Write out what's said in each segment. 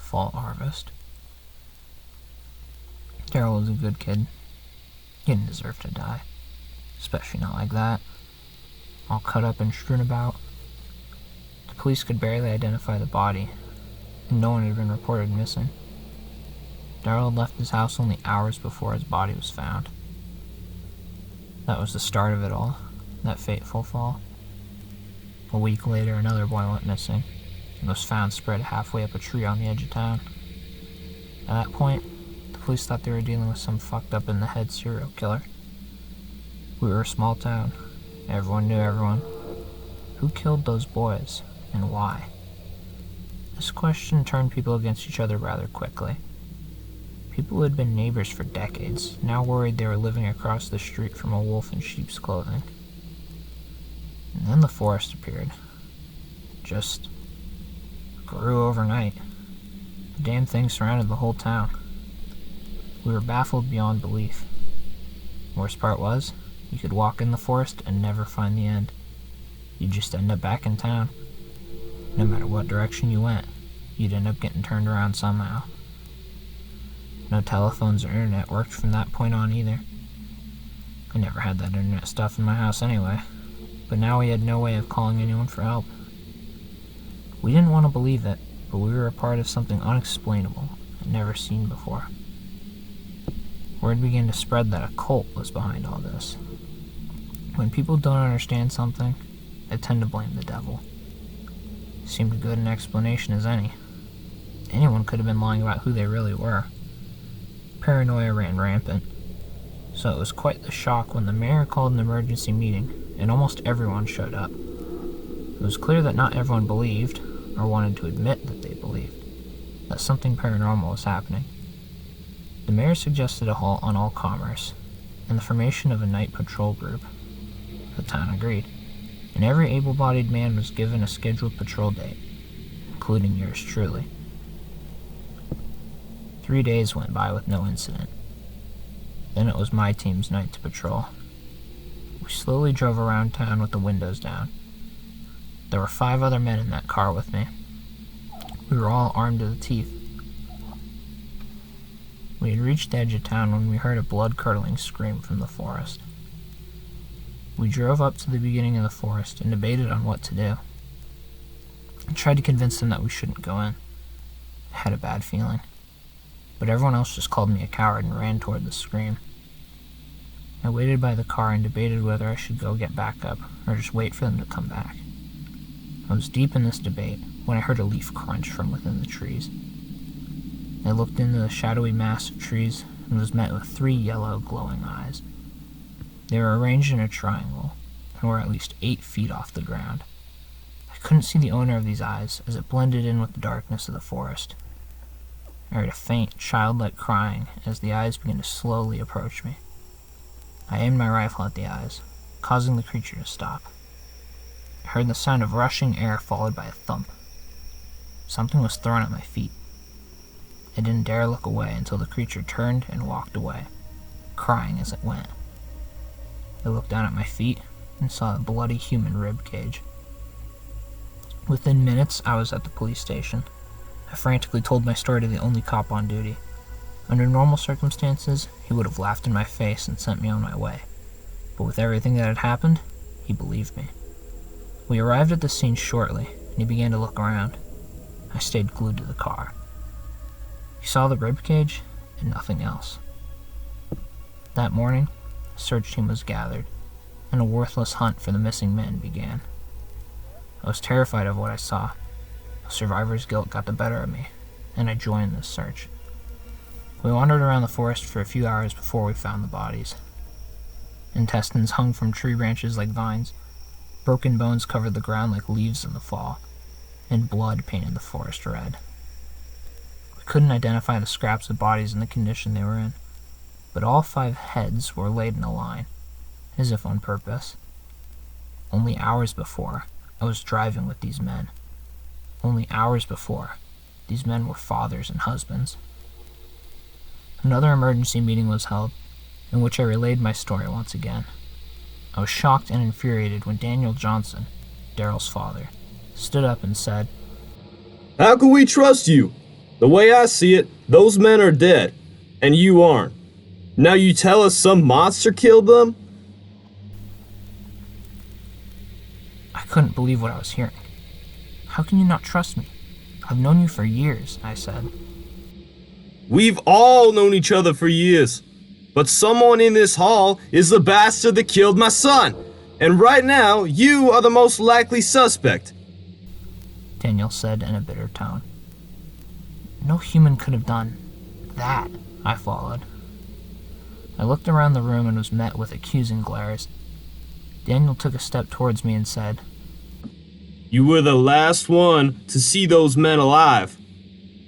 fall harvest. Daryl was a good kid. He didn't deserve to die, especially not like that, all cut up and strewn about. The police could barely identify the body, and no one had been reported missing. Daryl had left his house only hours before his body was found. That was the start of it all, that fateful fall. A week later, another boy went missing and was found spread halfway up a tree on the edge of town. At that point, the police thought they were dealing with some fucked up in the head serial killer. We were a small town. Everyone knew everyone. Who killed those boys, and why? This question turned people against each other rather quickly. People who had been neighbors for decades now worried they were living across the street from a wolf in sheep's clothing. And then the forest appeared. Just grew overnight. The damn thing surrounded the whole town. We were baffled beyond belief. Worst part was, you could walk in the forest and never find the end. You'd just end up back in town. No matter what direction you went, you'd end up getting turned around somehow. No telephones or internet worked from that point on either. I never had that internet stuff in my house anyway, but now we had no way of calling anyone for help. We didn't want to believe it, but we were a part of something unexplainable and never seen before. Word began to spread that a cult was behind all this. When people don't understand something, they tend to blame the devil. Seemed as good an explanation as any. Anyone could have been lying about who they really were. Paranoia ran rampant, so it was quite the shock when the mayor called an emergency meeting and almost everyone showed up. It was clear that not everyone believed, or wanted to admit that they believed, that something paranormal was happening. The mayor suggested a halt on all commerce, and the formation of a night patrol group. The town agreed, and every able-bodied man was given a scheduled patrol date, including yours truly. 3 days went by with no incident. Then it was my team's night to patrol. We slowly drove around town with the windows down. There were 5 other men in that car with me. We were all armed to the teeth. We had reached the edge of town when we heard a blood-curdling scream from the forest. We drove up to the beginning of the forest and debated on what to do. I tried to convince them that we shouldn't go in. I had a bad feeling. But everyone else just called me a coward and ran toward the scream. I waited by the car and debated whether I should go get backup or just wait for them to come back. I was deep in this debate when I heard a leaf crunch from within the trees. I looked into the shadowy mass of trees and was met with 3 yellow, glowing eyes. They were arranged in a triangle and were at least 8 feet off the ground. I couldn't see the owner of these eyes as it blended in with the darkness of the forest. I heard a faint, childlike crying as the eyes began to slowly approach me. I aimed my rifle at the eyes, causing the creature to stop. I heard the sound of rushing air followed by a thump. Something was thrown at my feet. I didn't dare look away until the creature turned and walked away, crying as it went. I looked down at my feet and saw a bloody human rib cage. Within minutes, I was at the police station. I frantically told my story to the only cop on duty. Under normal circumstances, he would have laughed in my face and sent me on my way. But with everything that had happened, he believed me. We arrived at the scene shortly, and he began to look around. I stayed glued to the car. He saw the ribcage and nothing else. That morning, a search team was gathered, and a worthless hunt for the missing men began. I was terrified of what I saw. Survivor's guilt got the better of me, and I joined this search. We wandered around the forest for a few hours before we found the bodies. Intestines hung from tree branches like vines, broken bones covered the ground like leaves in the fall, and blood painted the forest red. We couldn't identify the scraps of bodies in the condition they were in, but all 5 heads were laid in a line, as if on purpose. Only hours before, I was driving with these men. Only hours before, these men were fathers and husbands. Another emergency meeting was held, in which I relayed my story once again. I was shocked and infuriated when Daniel Johnson, Daryl's father, stood up and said, "How can we trust you? The way I see it, those men are dead, and you aren't. Now you tell us some monster killed them? I couldn't believe what I was hearing. How can you not trust me? I've known you for years, I said. We've all known each other for years. But someone in this hall is the bastard that killed my son. And right now, you are the most likely suspect. Daniel said in a bitter tone. No human could have done that, I followed. I looked around the room and was met with accusing glares. Daniel took a step towards me and said, You were the last one to see those men alive.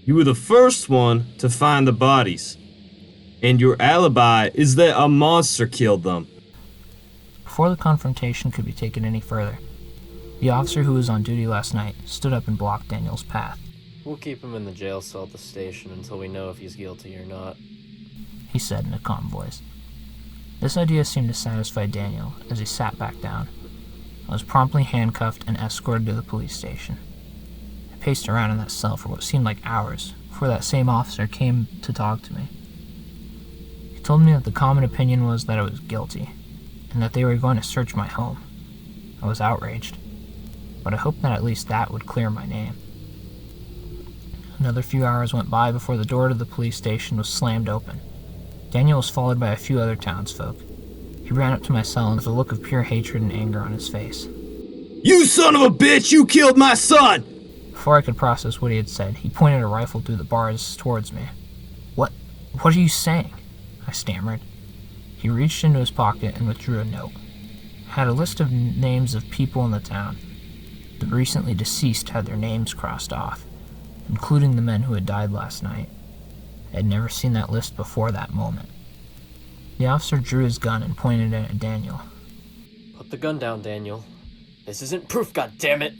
You were the first one to find the bodies. And your alibi is that a monster killed them. Before the confrontation could be taken any further, the officer who was on duty last night stood up and blocked Daniel's path. We'll keep him in the jail cell at the station until we know if he's guilty or not, he said in a calm voice. This idea seemed to satisfy Daniel as he sat back down. I was promptly handcuffed and escorted to the police station. I paced around in that cell for what seemed like hours before that same officer came to talk to me. He told me that the common opinion was that I was guilty, and that they were going to search my home. I was outraged, but I hoped that at least that would clear my name. Another few hours went by before the door to the police station was slammed open. Daniel was followed by a few other townsfolk. He ran up to my cell with a look of pure hatred and anger on his face. You son of a bitch, you killed my son! Before I could process what he had said, he pointed a rifle through the bars towards me. What are you saying? I stammered. He reached into his pocket and withdrew a note. It had a list of names of people in the town. The recently deceased had their names crossed off, including the men who had died last night. I had never seen that list before that moment. The officer drew his gun and pointed it at Daniel. Put the gun down, Daniel. This isn't proof, goddammit!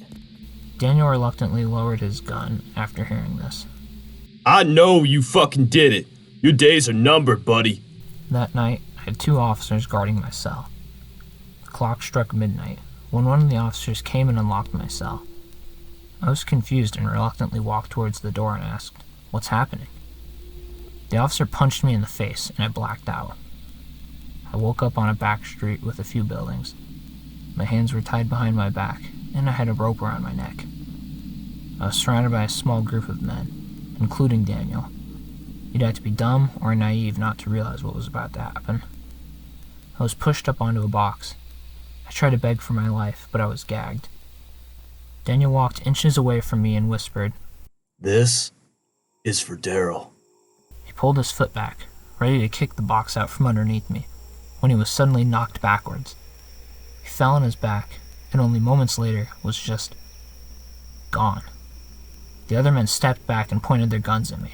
Daniel reluctantly lowered his gun after hearing this. I know you fucking did it. Your days are numbered, buddy. That night, I had 2 officers guarding my cell. The clock struck midnight when one of the officers came and unlocked my cell. I was confused and reluctantly walked towards the door and asked, "What's happening?" The officer punched me in the face and I blacked out. I woke up on a back street with a few buildings. My hands were tied behind my back and I had a rope around my neck. I was surrounded by a small group of men, including Daniel. You'd have to be dumb or naive not to realize what was about to happen. I was pushed up onto a box. I tried to beg for my life, but I was gagged. Daniel walked inches away from me and whispered, This is for Daryl. He pulled his foot back, ready to kick the box out from underneath me, when he was suddenly knocked backwards. He fell on his back, and only moments later was just gone. The other men stepped back and pointed their guns at me.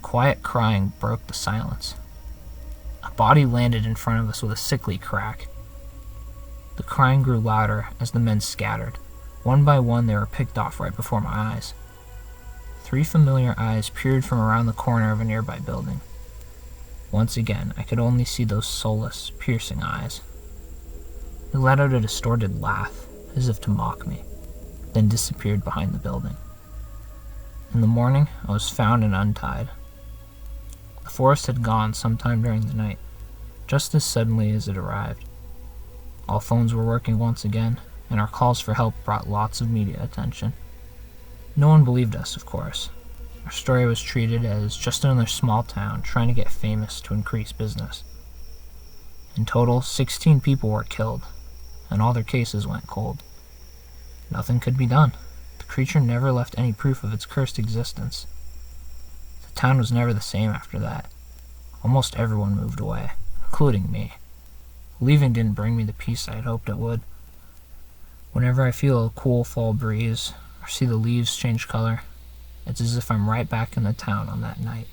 Quiet crying broke the silence. A body landed in front of us with a sickly crack. The crying grew louder as the men scattered. One by one they were picked off right before my eyes. 3 familiar eyes peered from around the corner of a nearby building. Once again, I could only see those soulless, piercing eyes. They let out a distorted laugh, as if to mock me, then disappeared behind the building. In the morning, I was found and untied. The forest had gone sometime during the night, just as suddenly as it arrived. All phones were working once again, and our calls for help brought lots of media attention. No one believed us, of course. Our story was treated as just another small town trying to get famous to increase business. In total, 16 people were killed, and all their cases went cold. Nothing could be done. The creature never left any proof of its cursed existence. The town was never the same after that. Almost everyone moved away, including me. Leaving didn't bring me the peace I had hoped it would. Whenever I feel a cool fall breeze, or see the leaves change color, it's as if I'm right back in the town on that night.